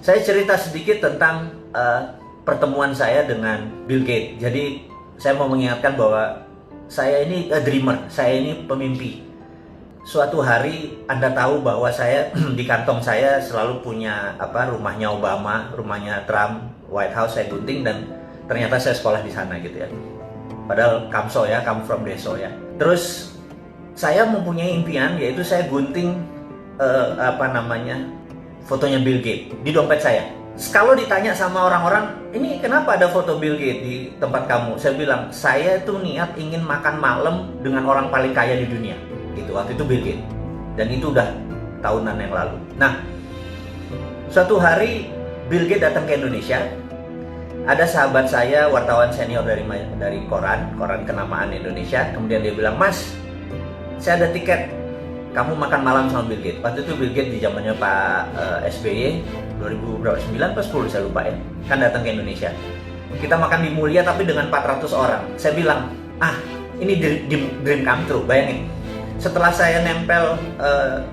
Saya cerita sedikit tentang pertemuan saya dengan Bill Gates. Jadi saya mau mengingatkan bahwa saya ini a dreamer, saya ini pemimpi. Suatu hari Anda tahu bahwa saya di kantong saya selalu punya rumahnya Obama, rumahnya Trump, White House saya gunting, dan ternyata saya sekolah di sana gitu ya. Padahal Kamso ya, come from Deso ya. Terus saya mempunyai impian, yaitu saya gunting fotonya Bill Gates di dompet saya. Kalau ditanya sama orang-orang, ini kenapa ada foto Bill Gates di tempat kamu? Saya bilang, saya tuh niat ingin makan malam dengan orang paling kaya di dunia. Gitu, waktu itu Bill Gates. Dan itu udah tahunan yang lalu. Nah, suatu hari Bill Gates datang ke Indonesia. Ada sahabat saya, wartawan senior dari koran kenamaan Indonesia. Kemudian dia bilang, Mas, saya ada tiket, kamu makan malam sama Bill Gates. Waktu itu Bill Gates di zamannya Pak SBY 2009 atau 10 saya lupa ya, kan datang ke Indonesia. Kita makan di Mulia tapi dengan 400 orang. Saya bilang, ini dream come true. Bayangin, setelah saya nempel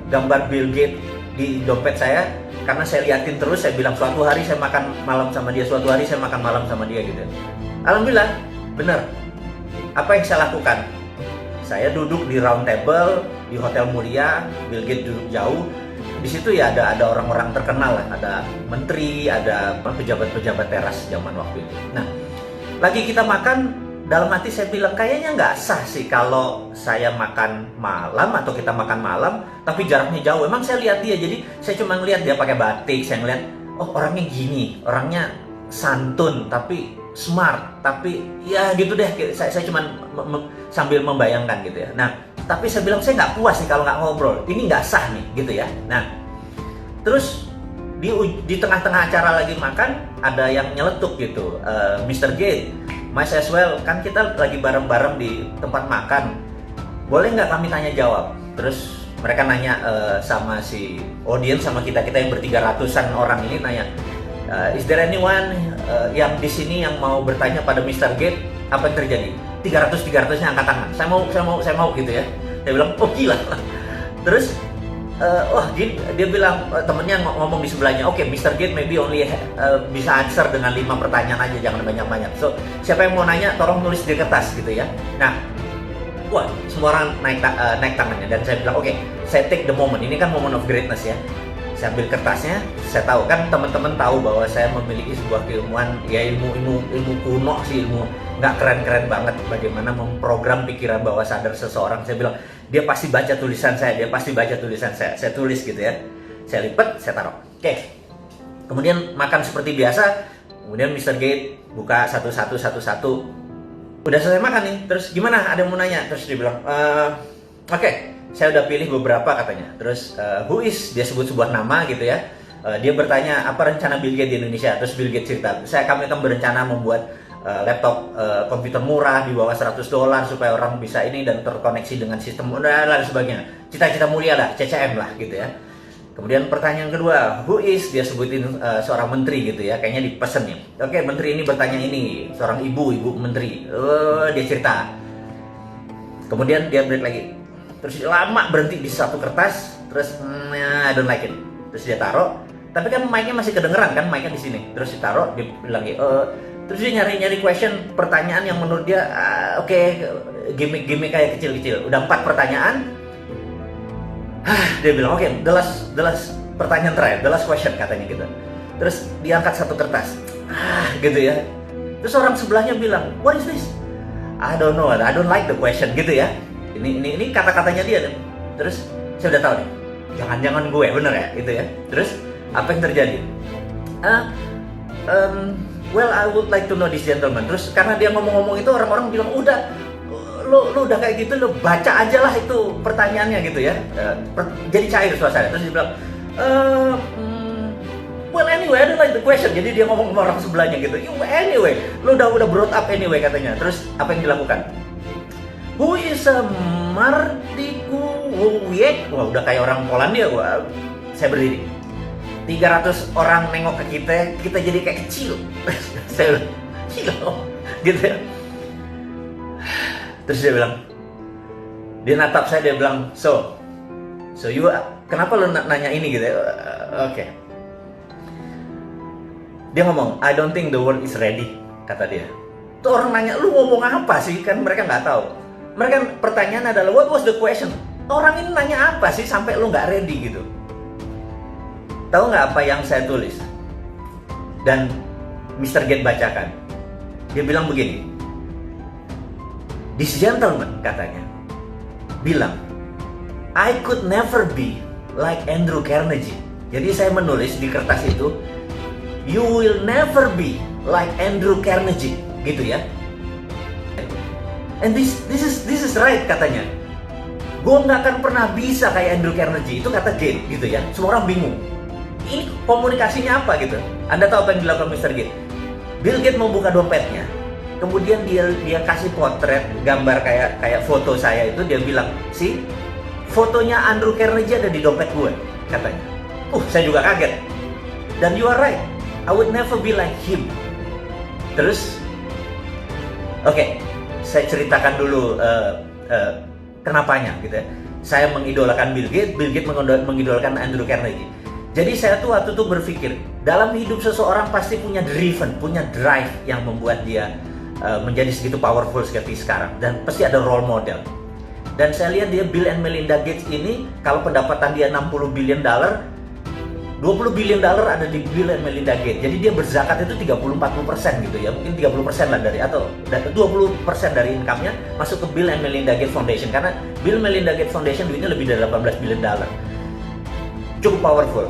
gambar Bill Gates di dompet saya, karena saya liatin terus, saya bilang suatu hari saya makan malam sama dia, suatu hari saya makan malam sama dia gitu. Alhamdulillah, benar. Apa yang saya lakukan? Saya duduk di round table di Hotel Mulia, Bill Gates duduk jauh. Di situ ya ada orang-orang terkenal lah, ada menteri, ada pejabat-pejabat teras zaman waktu itu. Nah, lagi kita makan, dalam hati saya bilang kayaknya nggak sah sih kalau saya makan malam atau kita makan malam, tapi jaraknya jauh. Emang saya lihat dia, jadi saya cuma ngeliat dia pakai batik, saya ngeliat, oh orangnya gini, orangnya santun, tapi smart, tapi ya gitu deh. Saya cuma sambil membayangkan gitu ya. Nah, tapi saya bilang saya nggak puas nih kalau nggak ngobrol. Ini nggak sah nih gitu ya. Nah, terus di tengah-tengah acara lagi makan, ada yang nyeletuk gitu, Mr. Gates, might as well, kan kita lagi bareng-bareng di tempat makan, boleh nggak kami tanya jawab? Terus mereka nanya sama si audience, sama kita yang bertiga ratusan orang ini nanya, is there anyone yang di sini yang mau bertanya pada Mr. Gates? Apa yang terjadi? 300-nya angkat tangan. Saya mau gitu ya. Saya bilang, oh gila. Terus dia bilang, temennya ngomong di sebelahnya, oke, Mr. Gates maybe only bisa answer dengan 5 pertanyaan aja, jangan banyak-banyak. So, siapa yang mau nanya, tolong nulis di kertas gitu ya. Nah, semua orang naik tangannya, dan saya bilang, oke, saya take the moment. Ini kan moment of greatness ya. Saya ambil kertasnya, saya tahu kan teman-teman tahu bahwa saya memiliki sebuah keilmuan, ya ilmu kuno sih, ilmu nggak keren-keren banget, bagaimana memprogram pikiran bawah sadar seseorang. Saya bilang, dia pasti baca tulisan saya, saya tulis gitu ya. Saya lipat, saya taruh. Oke. Kemudian makan seperti biasa, kemudian Mr. Gates buka satu-satu. Udah selesai makan nih, terus gimana? Ada yang mau nanya? Terus dia bilang, oke. Saya udah pilih beberapa katanya. Terus who is, dia sebut sebuah nama gitu ya. Dia bertanya apa rencana Bill Gates di Indonesia. Terus Bill Gates cerita, kami akan berencana membuat laptop komputer murah di bawah $100 supaya orang bisa ini dan terkoneksi dengan sistem dan sebagainya. Cita-cita mulia lah, CCM lah gitu ya. Kemudian pertanyaan kedua, who is, dia sebutin seorang menteri gitu ya, kayaknya dipesen nih. Oke, menteri ini bertanya ini, seorang ibu menteri. Dia cerita. Kemudian dia break lagi. Terus lama berhenti di satu kertas, terus I don't like it. Terus dia taruh, tapi kan mic-nya masih kedengeran kan, mic-nya di sini. Terus ditaruh, dia bilang terus dia nyari question, pertanyaan yang menurut dia oke, gimmick kayak kecil-kecil. Udah 4 pertanyaan. Dia bilang oke, the last pertanyaan terakhir, the last question katanya gitu. Terus diangkat satu kertas. Gitu ya. Terus orang sebelahnya bilang, what is this? I don't know, I don't like the question gitu ya. Ini kata-katanya dia. Terus saya udah tahu nih, jangan-jangan gue bener ya gitu ya. Terus apa yang terjadi? Well, I would like to know this gentleman. Terus karena dia ngomong-ngomong itu, orang-orang bilang udah, lu udah kayak gitu, lu baca aja lah itu pertanyaannya gitu ya. Jadi cair suasana. Terus dia bilang, well anyway, I don't like the question. Jadi dia ngomong sama orang sebelahnya gitu. Anyway, lu udah brought up anyway katanya. Terus apa yang dilakukan? Who is a Mardikuwiek? Wah, udah kayak orang Polandia gua. Saya berdiri. 300 orang nengok ke kita jadi kayak kecil. Saya bilang, gila, gitu ya. Terus dia bilang, dia natap saya, dia bilang, so you, kenapa lu nanya ini gitu ya? Oke. Dia ngomong, I don't think the world is ready, kata dia. Tuh orang nanya, lu ngomong apa sih? Kan mereka nggak tahu. Mereka pertanyaan adalah, what was the question? Orang ini nanya apa sih sampai lu nggak ready gitu? Tahu nggak apa yang saya tulis? Dan Mr. Gates bacakan. Dia bilang begini, this gentleman, katanya, bilang, I could never be like Andrew Carnegie. Jadi saya menulis di kertas itu, you will never be like Andrew Carnegie, gitu ya. And this is right, katanya. Gue nggak akan pernah bisa kayak Andrew Carnegie, itu kata Gates, gitu ya. Semua orang bingung. Ini komunikasinya apa gitu? Anda tahu apa yang dilakukan Mr. Gates? Bill Gates membuka dompetnya, kemudian dia kasih potret gambar kayak foto saya itu, dia bilang, sih fotonya Andrew Carnegie ada di dompet gue, katanya. Saya juga kaget. Dan you are right, I would never be like him. Terus, oke, saya ceritakan dulu kenapanya gitu ya. Saya mengidolakan Bill Gates mengidolakan Andrew Carnegie. Jadi saya tuh waktu itu berpikir, dalam hidup seseorang pasti punya punya drive yang membuat dia menjadi segitu powerful seperti sekarang. Dan pasti ada role model. Dan saya lihat dia, Bill and Melinda Gates ini, kalau pendapatan dia $60 billion, $20 billion ada di Bill and Melinda Gates. Jadi dia berzakat itu 30-40% gitu ya. Mungkin 30% lah dari, atau 20% dari income-nya masuk ke Bill and Melinda Gates Foundation. Karena Bill Melinda Gates Foundation duitnya lebih dari $18 billion. Cukup powerful.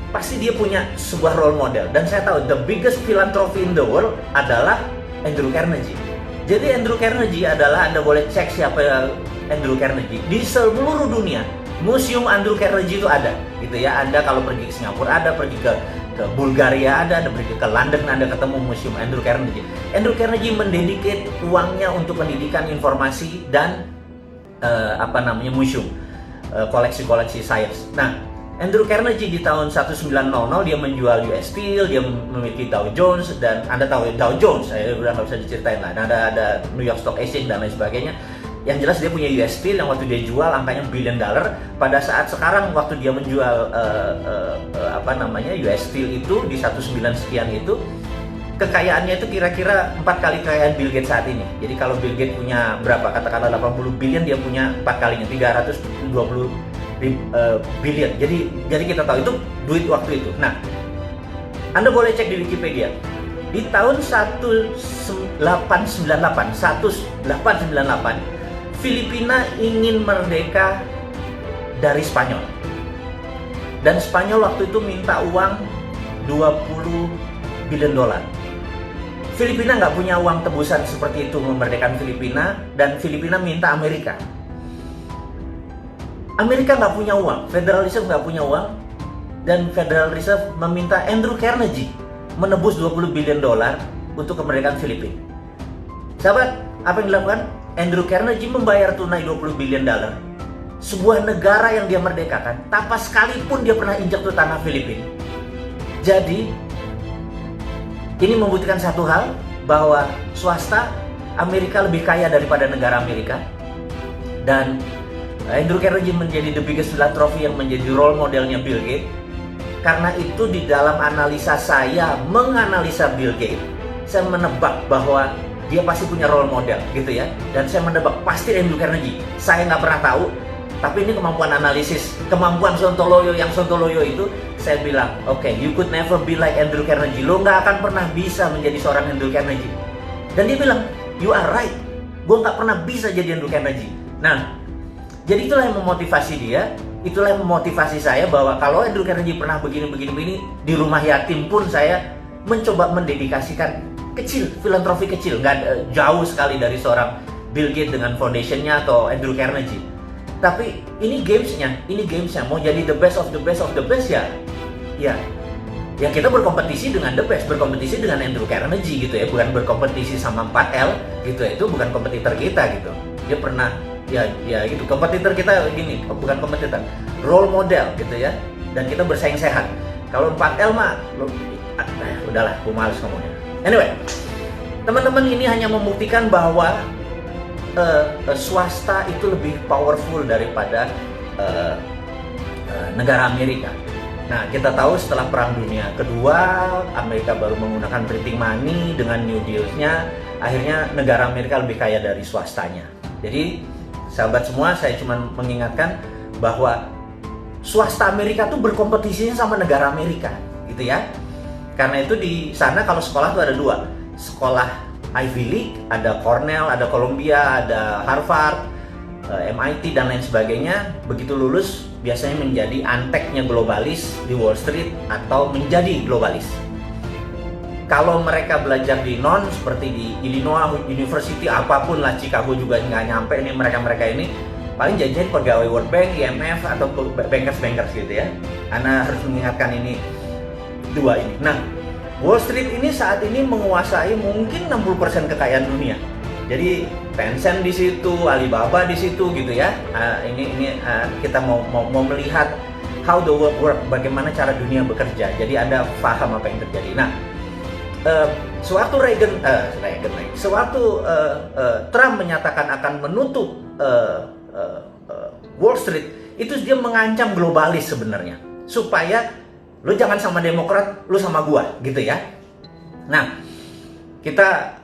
Pasti dia punya sebuah role model. Dan saya tahu the biggest philanthropy in the world adalah Andrew Carnegie. Jadi Andrew Carnegie adalah, Anda boleh cek siapa Andrew Carnegie. Di seluruh dunia, museum Andrew Carnegie itu ada, gitu ya. Anda kalau pergi ke Singapura ada, pergi ke Bulgaria ada pergi ke London Anda ketemu museum Andrew Carnegie. Andrew Carnegie mendedicate uangnya untuk pendidikan, informasi, dan museum, koleksi-koleksi sains. Nah, Andrew Carnegie di tahun 1900 dia menjual US Steel, dia memiliki Dow Jones, dan Anda tahu Dow Jones, saya udah nggak bisa diceritain lah. Nah, ada New York Stock Exchange dan lain sebagainya. Yang jelas dia punya US Steel yang waktu dia jual angkanya $1 billion. Pada saat sekarang waktu dia menjual US Steel itu di 19 sekian itu, kekayaannya itu kira-kira 4 kali kekayaan Bill Gates saat ini. Jadi kalau Bill Gates punya berapa, katakanlah 80 billion, dia punya 4 kalinya, 320 billion. Jadi kita tahu itu duit waktu itu. Nah, Anda boleh cek di Wikipedia. Di tahun 1898, Filipina ingin merdeka dari Spanyol. Dan Spanyol waktu itu minta uang $20 billion. Filipina nggak punya uang tebusan seperti itu memerdekakan Filipina, dan Filipina minta Amerika. Amerika nggak punya uang, Federal Reserve nggak punya uang, dan Federal Reserve meminta Andrew Carnegie menebus $20 billion untuk kemerdekaan Filipina. Sahabat, apa yang dilakukan? Andrew Carnegie membayar tunai $20 billion. Sebuah negara yang dia merdekakan, tanpa sekalipun dia pernah injak ke tanah Filipina. Jadi, ini membuktikan satu hal, bahwa swasta Amerika lebih kaya daripada negara Amerika. Dan Andrew Carnegie menjadi the biggest philanthropy yang menjadi role modelnya Bill Gates. Karena itu di dalam analisa saya menganalisa Bill Gates, saya menebak bahwa dia pasti punya role model gitu ya. Dan saya menebak pasti Andrew Carnegie. Saya nggak pernah tahu, tapi ini kemampuan analisis, kemampuan sontoloyo itu, saya bilang, oke, you could never be like Andrew Carnegie. Lo nggak akan pernah bisa menjadi seorang Andrew Carnegie. Dan dia bilang, you are right, gue nggak pernah bisa jadi Andrew Carnegie. Nah, jadi itulah yang memotivasi dia, itulah yang memotivasi saya bahwa kalau Andrew Carnegie pernah begini, di rumah yatim pun saya mencoba mendedikasikan kecil, filantropi kecil, nggak jauh sekali dari seorang Bill Gates dengan foundationnya atau Andrew Carnegie. Tapi ini gamesnya, mau jadi the best of the best ya kita berkompetisi dengan the best, berkompetisi dengan Andrew Carnegie gitu ya, bukan berkompetisi sama 4L gitu ya, itu bukan kompetitor kita gitu. Dia pernah ya gitu, kompetitor kita gini, bukan kompetitor, role model gitu ya, dan kita bersaing sehat. Kalau 4L mah udahlah, gue males ngomongnya. Anyway, teman-teman, ini hanya membuktikan bahwa swasta itu lebih powerful daripada negara Amerika. Nah, kita tahu setelah Perang Dunia Kedua, Amerika baru menggunakan printing money dengan New Deal-nya, akhirnya negara Amerika lebih kaya dari swastanya. Jadi, sahabat semua, saya cuma mengingatkan bahwa swasta Amerika tuh berkompetisi sama negara Amerika, gitu ya. Karena itu di sana kalau sekolah tuh ada dua, sekolah Ivy League, ada Cornell, ada Columbia, ada Harvard, MIT dan lain sebagainya. Begitu lulus biasanya menjadi anteknya globalis di Wall Street atau menjadi globalis. Kalau mereka belajar di seperti di Illinois University, apapun lah, Chicago juga nggak nyampe nih mereka ini, paling jajan pegawai World Bank, IMF atau bankers gitu ya. Anda harus mengingatkan ini dua ini. Nah, Wall Street ini saat ini menguasai mungkin 60% kekayaan dunia. Jadi Tencent di situ, Alibaba di situ gitu ya. Ini kita mau melihat how the world work, bagaimana cara dunia bekerja. Jadi Anda paham apa yang terjadi. Nah, sewaktu Trump menyatakan akan menutup Wall Street, itu dia mengancam globalis sebenarnya, supaya lu jangan sama Demokrat, lu sama gua gitu ya. Nah, kita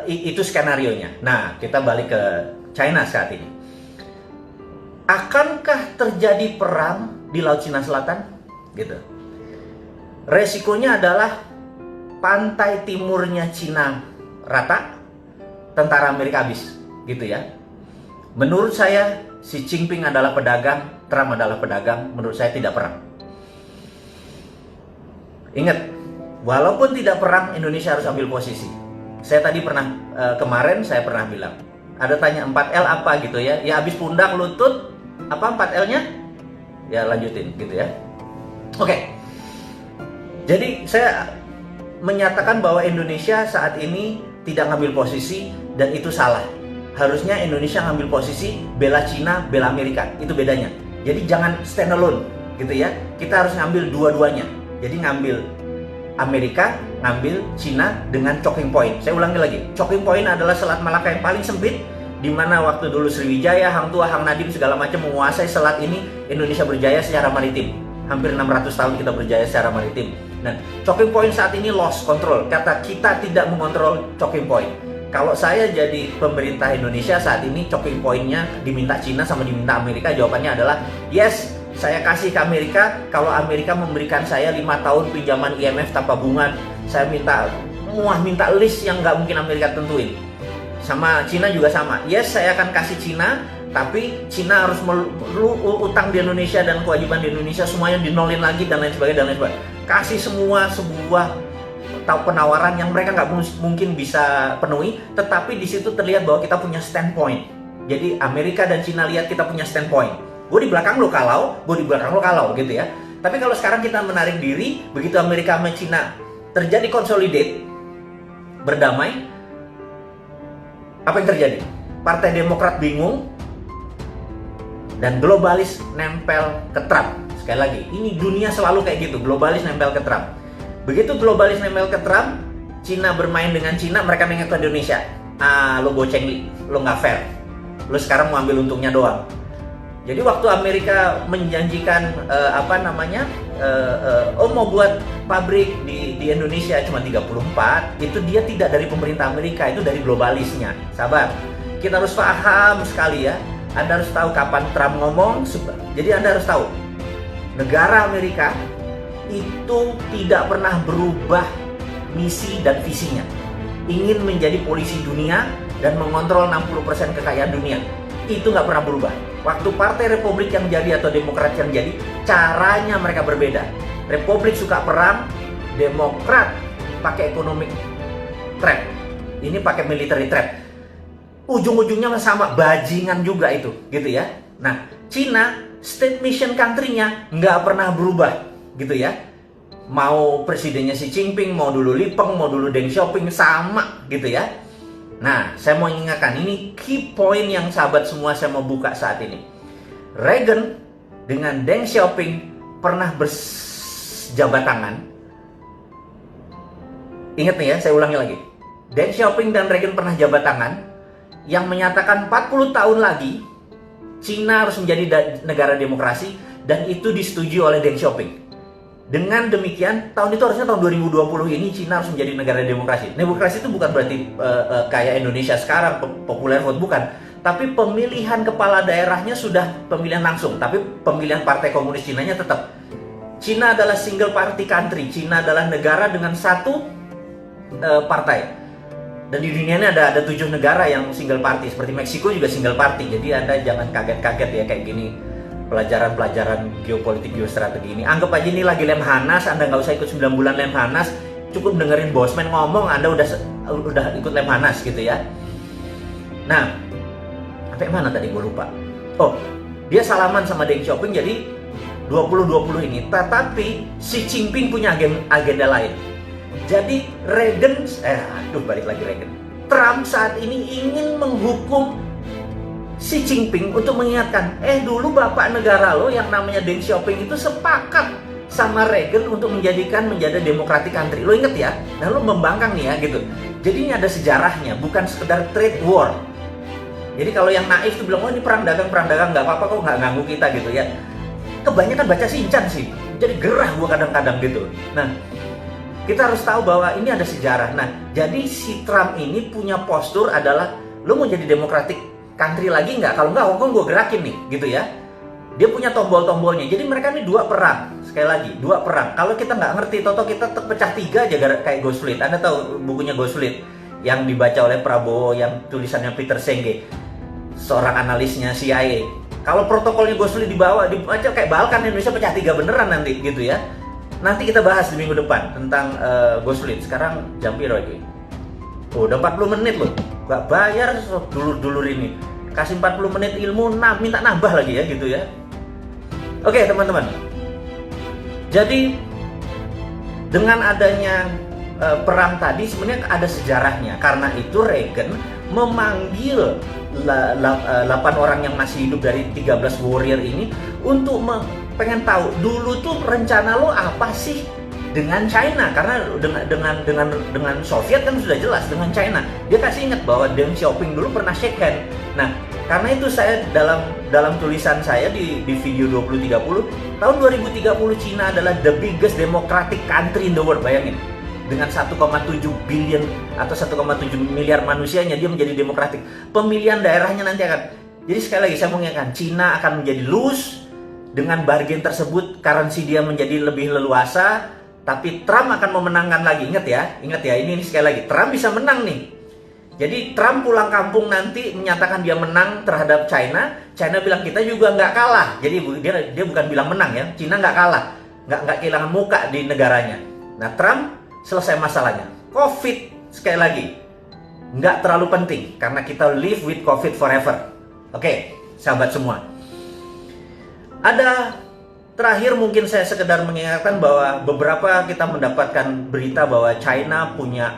itu skenarionya. Nah, kita balik ke China saat ini. Akankah terjadi perang di Laut Cina Selatan? Gitu. Resikonya adalah pantai timurnya Cina rata, tentara Amerika habis, gitu ya. Menurut saya, Xi Jinping adalah pedagang, Trump adalah pedagang. Menurut saya tidak perang. Ingat, walaupun tidak perang, Indonesia harus ambil posisi. Saya tadi kemarin saya pernah bilang, ada tanya 4L apa gitu ya. Ya habis pundak, lutut, apa 4L-nya? Ya lanjutin gitu ya. Oke. Jadi saya menyatakan bahwa Indonesia saat ini tidak ngambil posisi dan itu salah. Harusnya Indonesia ngambil posisi bela Cina, bela Amerika. Itu bedanya. Jadi jangan stand alone gitu ya. Kita harus ngambil dua-duanya. Jadi ngambil Amerika, ngambil Cina dengan choking point. Saya ulangi lagi, choking point adalah Selat Malaka yang paling sempit, di mana waktu dulu Sriwijaya, Hang Tuah, Hang Nadim segala macam menguasai selat ini, Indonesia berjaya secara maritim. Hampir 600 tahun kita berjaya secara maritim. Nah, choking point saat ini lost control. Kata kita tidak mengontrol choking point. Kalau saya jadi pemerintah Indonesia saat ini, choking point-nya diminta Cina sama diminta Amerika, jawabannya adalah yes. Saya kasih ke Amerika, kalau Amerika memberikan saya 5 tahun pinjaman IMF tanpa bunga, saya minta list yang nggak mungkin Amerika tentuin. Sama Cina juga sama. Yes, saya akan kasih Cina, tapi Cina harus utang di Indonesia dan kewajiban di Indonesia semuanya dinolin lagi dan lain sebagainya. Kasih semua sebuah penawaran yang mereka nggak mungkin bisa penuhi, tetapi di situ terlihat bahwa kita punya standpoint. Jadi Amerika dan Cina lihat kita punya standpoint. Gue di belakang lo kalau, gue di belakang lo kalau gitu ya. Tapi kalau sekarang kita menarik diri, begitu Amerika sama Cina terjadi consolidate, berdamai, apa yang terjadi? Partai Demokrat bingung dan globalis nempel ke Trump. Sekali lagi, ini dunia selalu kayak gitu, globalis nempel ke Trump. Begitu globalis nempel ke Trump, Cina bermain dengan Cina, mereka nengok ke Indonesia. Lo goceng, lo nggak fair. Lo sekarang mau ambil untungnya doang. Jadi waktu Amerika menjanjikan mau buat pabrik di Indonesia cuma 34, itu dia tidak dari pemerintah Amerika, itu dari globalisnya. Sabar, kita harus paham sekali ya. Anda harus tahu kapan Trump ngomong. Jadi Anda harus tahu, negara Amerika itu tidak pernah berubah misi dan visinya. Ingin menjadi polisi dunia dan mengontrol 60% kekayaan dunia. Itu nggak pernah berubah. Waktu Partai Republik yang jadi atau Demokrat yang jadi, caranya mereka berbeda. Republik suka perang, Demokrat pakai economic trap, ini pakai military trap. Ujung-ujungnya sama, bajingan juga itu, gitu ya. Nah, Cina state mission country-nya nggak pernah berubah, gitu ya. Mau presidennya Xi Jinping, mau dulu Li Peng, mau dulu Deng Xiaoping, sama, gitu ya. Nah, saya mau ingatkan, ini key point yang sahabat semua saya mau buka saat ini. Reagan dengan Deng Xiaoping pernah berjabat tangan. Ingat nih ya, saya ulangi lagi. Deng Xiaoping dan Reagan pernah jabat tangan yang menyatakan 40 tahun lagi Cina harus menjadi negara demokrasi dan itu disetujui oleh Deng Xiaoping. Dengan demikian, tahun itu harusnya tahun 2020 ini Cina harus menjadi negara demokrasi. Demokrasi itu bukan berarti kayak Indonesia sekarang, populer vote, bukan. Tapi pemilihan kepala daerahnya sudah pemilihan langsung. Tapi pemilihan partai komunis Cina-nya tetap. Cina adalah single party country. Cina adalah negara dengan satu partai. Dan di dunia ini ada 7 negara yang single party. Seperti Meksiko juga single party. Jadi Anda jangan kaget-kaget ya kayak gini. Pelajaran-pelajaran geopolitik, geostrategi ini. Anggap aja ini lagi Lemhanas. Anda nggak usah ikut 9 bulan Lemhanas. Cukup dengerin Bosman ngomong, Anda udah ikut Lemhanas gitu ya. Nah, sampai mana tadi gue lupa. Oh, dia salaman sama Deng Xiaoping jadi 2020 ini. Tetapi Xi Jinping punya agenda lain. Jadi balik lagi Reagan. Trump saat ini ingin menghukum Xi Jinping untuk mengingatkan, dulu bapak negara lo yang namanya Deng Xiaoping itu sepakat sama Reagan untuk menjadi democratic country. Lo inget ya? Nah, lo membangkang nih ya gitu. Jadi ini ada sejarahnya, bukan sekedar trade war. Jadi kalau yang naif tuh bilang, ini perang dagang, nggak apa-apa kok, nggak ganggu kita gitu ya. Kebanyakan baca Shinchan sih, jadi gerah gua kadang-kadang gitu. Nah, kita harus tahu bahwa ini ada sejarah. Nah, jadi si Trump ini punya postur adalah, lo mau jadi democratic country lagi nggak? Kalau nggak, Hongkong gua gerakin nih, gitu ya. Dia punya tombol-tombolnya. Jadi mereka ini 2 perang. Sekali lagi, 2 perang. Kalau kita nggak ngerti, toto kita terpecah 3 aja kayak Ghost Fleet. Anda tahu bukunya Ghost Fleet yang dibaca oleh Prabowo, yang tulisannya Peter Senge, seorang analisnya CIA. Kalau protokolnya Ghost Fleet dibaca kayak Balkan, Indonesia pecah 3 beneran nanti gitu ya. Nanti kita bahas di minggu depan tentang Ghost Fleet. Sekarang jam piro lagi? Udah 40 menit loh. Gak bayar dulur-dulur ini. Kasih 40 menit ilmu, minta nambah lagi ya gitu ya. Oke teman-teman. Jadi dengan adanya perang tadi sebenarnya ada sejarahnya. Karena itu Reagan memanggil 8 orang yang masih hidup dari 13 warrior ini untuk pengen tahu dulu tuh rencana lo apa sih dengan China, karena dengan Soviet kan sudah jelas, dengan China dia kasih ingat bahwa Deng Xiaoping dulu pernah shake hand. Nah, karena itu saya dalam tulisan saya di video 2030, tahun 2030 China adalah the biggest democratic country in the world. Bayangin, dengan 1,7 billion atau 1,7 miliar manusianya dia menjadi demokratik. Pemilihan daerahnya nanti akan, jadi sekali lagi saya mau ingatkan, China akan menjadi loose. Dengan bargain tersebut currency dia menjadi lebih leluasa, tapi Trump akan memenangkan lagi. Ingat ya, ini sekali lagi Trump bisa menang nih. Jadi Trump pulang kampung nanti menyatakan dia menang terhadap China. China bilang kita juga nggak kalah. Jadi dia bukan bilang menang ya, China nggak kalah, nggak kehilangan muka di negaranya. Nah, Trump selesai masalahnya. COVID sekali lagi nggak terlalu penting karena kita live with COVID forever. Oke, sahabat semua. Ada terakhir mungkin saya sekedar mengingatkan bahwa beberapa kita mendapatkan berita bahwa China punya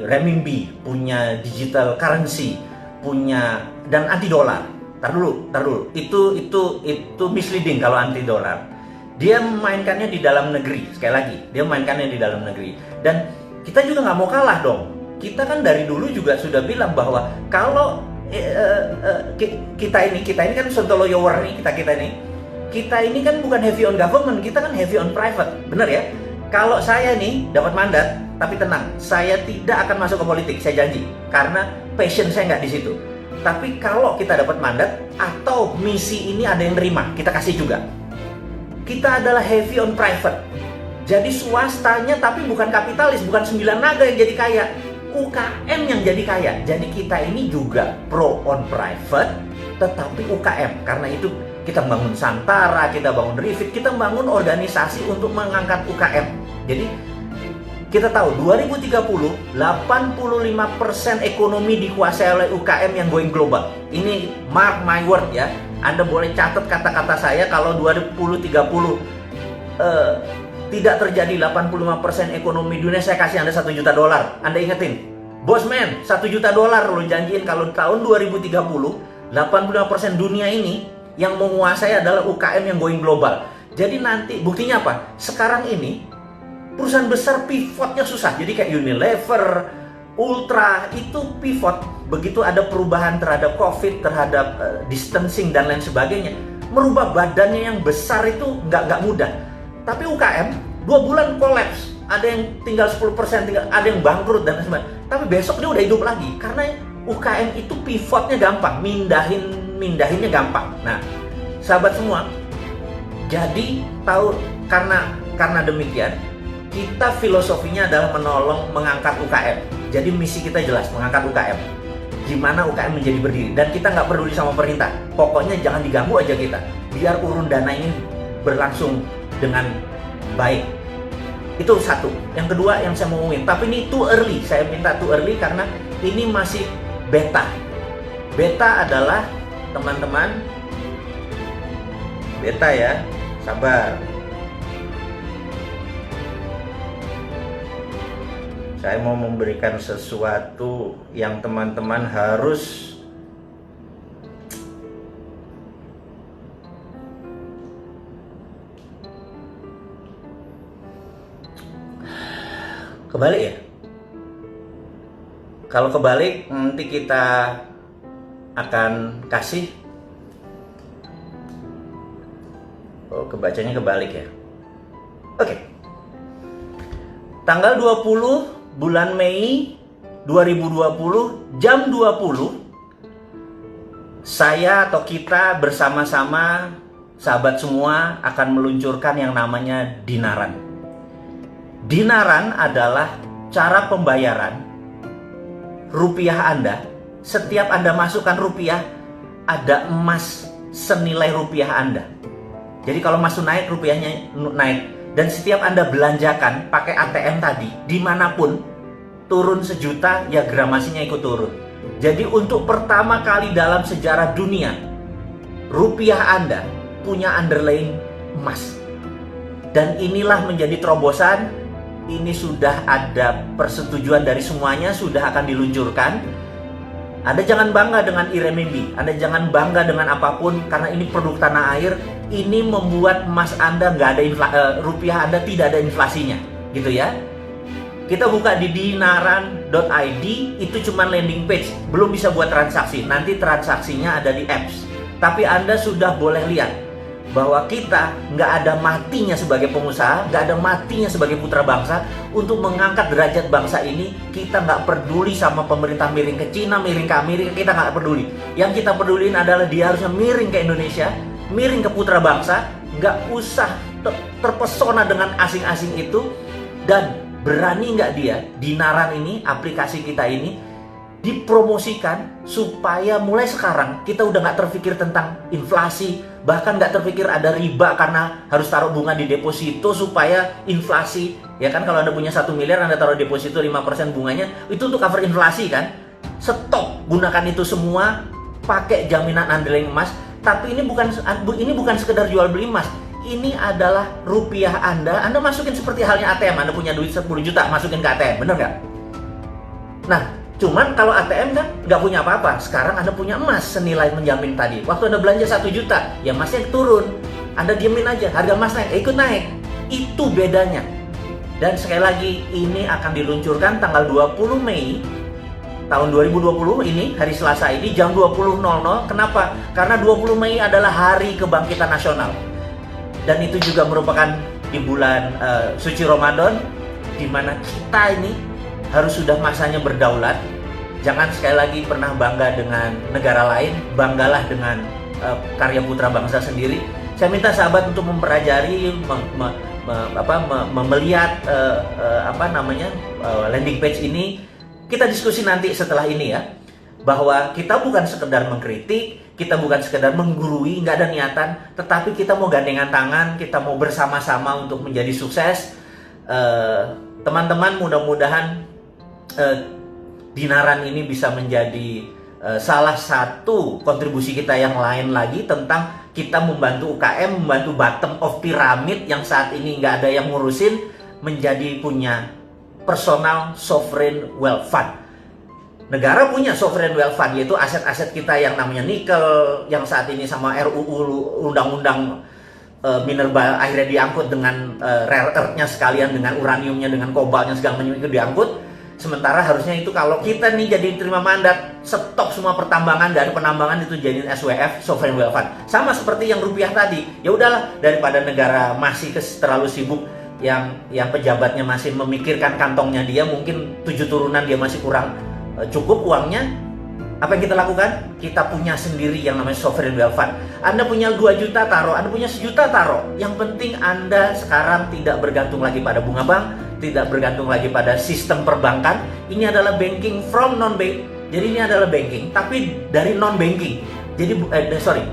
renminbi, punya digital currency, punya dan anti dolar. Tar dulu. Itu misleading kalau anti dolar. Dia memainkannya di dalam negeri, sekali lagi, dia memainkannya di dalam negeri. Dan kita juga nggak mau kalah dong. Kita kan dari dulu juga sudah bilang bahwa kalau kita ini kan Sontoloyo War nih, kita ini kan bukan heavy on government, kita kan heavy on private, bener ya? Kalau saya nih dapat mandat, tapi tenang, saya tidak akan masuk ke politik, saya janji, karena passion saya nggak di situ. Tapi kalau kita dapat mandat atau misi ini ada yang nerima, kita kasih juga. Kita adalah heavy on private, jadi swastanya tapi bukan kapitalis, bukan 9 naga yang jadi kaya. UKM yang jadi kaya. Jadi kita ini juga pro on private tetapi UKM. Karena itu kita bangun Santara, kita bangun Rifit, kita bangun organisasi untuk mengangkat UKM. Jadi kita tahu 2030 85% ekonomi dikuasai oleh UKM yang going global. Ini mark my word ya. Anda boleh catat kata-kata saya kalau 2030 tidak terjadi 85% ekonomi dunia, saya kasih Anda $1 juta. Anda ingetin, Bosman, $1 juta lo janjiin kalau tahun 2030 85% dunia ini yang menguasai adalah UKM yang going global. Jadi nanti buktinya apa? Sekarang ini perusahaan besar pivotnya susah. Jadi kayak Unilever, Ultra itu pivot begitu ada perubahan terhadap COVID, terhadap distancing dan lain sebagainya. merubah badannya yang besar itu nggak mudah. Tapi UKM 2 bulan kolaps, ada yang tinggal 10%, ada yang bangkrut dan sebagainya. Tapi besok dia udah hidup lagi karena UKM itu pivotnya gampang, mindahinnya gampang. Nah, sahabat semua, jadi tahu karena demikian kita filosofinya adalah menolong mengangkat UKM. Jadi misi kita jelas, mengangkat UKM. Gimana UKM menjadi berdiri, dan kita nggak peduli sama perintah. Pokoknya jangan diganggu aja kita, biar urun dana ini berlangsung dengan baik. Itu satu. Yang kedua yang saya mau ngomongin, tapi ini too early. Saya minta too early karena ini masih beta. Beta adalah teman-teman, beta ya, sabar. Saya mau memberikan sesuatu yang teman-teman harus kebalik ya. Kalau kebalik nanti kita akan kasih. Oh, kebacanya kebalik ya. Oke. Tanggal 20 bulan Mei 2020 jam 20, saya atau kita bersama-sama sahabat semua akan meluncurkan yang namanya Dinaran. Dinaran adalah cara pembayaran rupiah Anda. Setiap Anda masukkan rupiah, ada emas senilai rupiah Anda. Jadi kalau masuk naik, rupiahnya naik. Dan setiap Anda belanjakan pakai ATM tadi, dimanapun, turun 1 juta, ya gramasinya ikut turun. Jadi untuk pertama kali dalam sejarah dunia, rupiah Anda punya underlying emas. Dan inilah menjadi terobosan. Ini sudah ada persetujuan dari semuanya, sudah akan diluncurkan. Anda jangan bangga dengan renminbi, Anda jangan bangga dengan apapun, karena ini produk tanah air. Ini membuat emas Anda nggak ada rupiah Anda tidak ada inflasinya, gitu ya. Kita buka di dinaran.id, itu cuma landing page, belum bisa buat transaksi. Nanti transaksinya ada di apps. Tapi Anda sudah boleh lihat bahwa kita nggak ada matinya sebagai pengusaha, nggak ada matinya sebagai putra bangsa untuk mengangkat derajat bangsa ini. Kita nggak peduli sama pemerintah miring ke Cina, miring ke Amerika, kita nggak peduli. Yang kita pedulin adalah dia harusnya miring ke Indonesia, miring ke putra bangsa, nggak usah terpesona dengan asing-asing itu. Dan berani nggak dia, Dinaran ini, aplikasi kita ini, dipromosikan supaya mulai sekarang kita udah nggak terpikir tentang inflasi, bahkan nggak terpikir ada riba karena harus taruh bunga di deposito supaya inflasi. Ya kan, kalau Anda punya 1 miliar, Anda taruh deposito 5% bunganya, itu untuk cover inflasi kan. Stop, gunakan itu semua, pakai jaminan underlying emas. Tapi ini bukan sekedar jual beli emas. Ini adalah rupiah Anda masukin seperti halnya ATM. Anda punya duit 10 juta, masukin ke ATM, bener nggak? Nah, cuman kalau ATM kan nggak punya apa-apa. Sekarang Anda punya emas senilai menjamin tadi. Waktu Anda belanja 1 juta, ya emasnya turun. Anda diemin aja, harga emas naik, ikut naik. Itu bedanya. Dan sekali lagi, ini akan diluncurkan tanggal 20 Mei tahun 2020 ini, hari Selasa ini, jam 20.00. Kenapa? Karena 20 Mei adalah hari kebangkitan nasional. Dan itu juga merupakan di bulan suci Ramadan, di mana kita ini harus sudah masanya berdaulat. Jangan sekali lagi pernah bangga dengan negara lain, banggalah dengan karya putra bangsa sendiri. Saya minta sahabat untuk mempelajari, melihat landing page ini. Kita diskusi nanti setelah ini ya, bahwa kita bukan sekedar mengkritik, kita bukan sekedar menggurui, nggak ada niatan, tetapi kita mau gandengan tangan, kita mau bersama-sama untuk menjadi sukses. Teman-teman, mudah-mudahan Dinaran ini bisa menjadi salah satu kontribusi kita yang lain lagi tentang kita membantu UKM, membantu bottom of pyramid yang saat ini nggak ada yang ngurusin, menjadi punya personal sovereign wealth fund. Negara punya sovereign wealth fund, yaitu aset-aset kita yang namanya nikel, yang saat ini sama RUU undang-undang minerba akhirnya diangkut dengan rare earth-nya sekalian, dengan uraniumnya, dengan kobalnya segala macam itu diangkut. Sementara harusnya itu kalau kita nih jadi terima mandat, stop semua pertambangan, dan penambangan itu jadiin SWF, sovereign wealth fund. Sama seperti yang rupiah tadi. Ya udahlah, daripada negara masih terlalu sibuk, yang pejabatnya masih memikirkan kantongnya dia, mungkin 7 turunan dia masih kurang cukup uangnya. Apa yang kita lakukan? Kita punya sendiri yang namanya sovereign wealth fund. Anda punya 2 juta taruh, Anda punya 1 juta taruh. Yang penting Anda sekarang tidak bergantung lagi pada bunga bank, tidak bergantung lagi pada sistem perbankan. Ini adalah banking from non-bank. Jadi ini adalah banking tapi dari non-banking. Jadi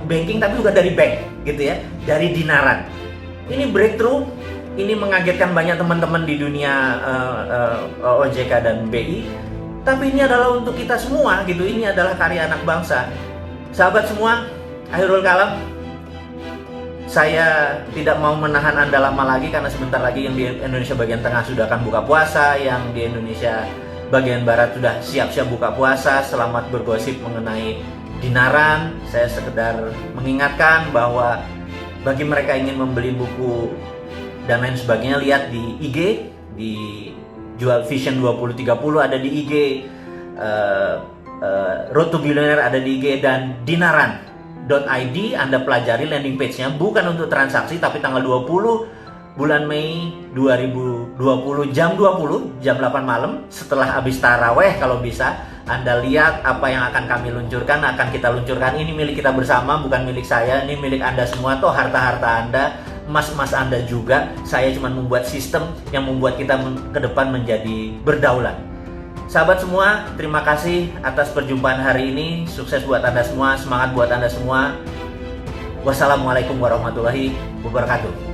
banking tapi bukan dari bank, gitu ya, dari dinaran. Ini breakthrough. Ini mengagetkan banyak teman-teman di dunia OJK dan BI. Tapi ini adalah untuk kita semua, gitu. Ini adalah karya anak bangsa. Sahabat semua, akhirul kalam, saya tidak mau menahan Anda lama lagi karena sebentar lagi yang di Indonesia bagian tengah sudah akan buka puasa, yang di Indonesia bagian barat sudah siap-siap buka puasa. Selamat bergosip mengenai dinaran. Saya sekedar mengingatkan bahwa bagi mereka yang ingin membeli buku dan lain sebagainya, lihat di IG, di Jual Vision 2030 ada di IG, Road to Billionaire ada di IG, dan dinaran.id Anda pelajari landing page-nya, bukan untuk transaksi, tapi tanggal 20 bulan Mei 2020 jam 20, jam 8 malam setelah habis taraweh, kalau bisa Anda lihat apa yang akan kami luncurkan, akan kita luncurkan. Ini milik kita bersama, bukan milik saya, ini milik Anda semua, toh harta-harta Anda, emas-emas Anda juga. Saya cuma membuat sistem yang membuat kita ke depan menjadi berdaulat. Sahabat semua, terima kasih atas perjumpaan hari ini. Sukses buat Anda semua, semangat buat Anda semua. Wassalamualaikum warahmatullahi wabarakatuh.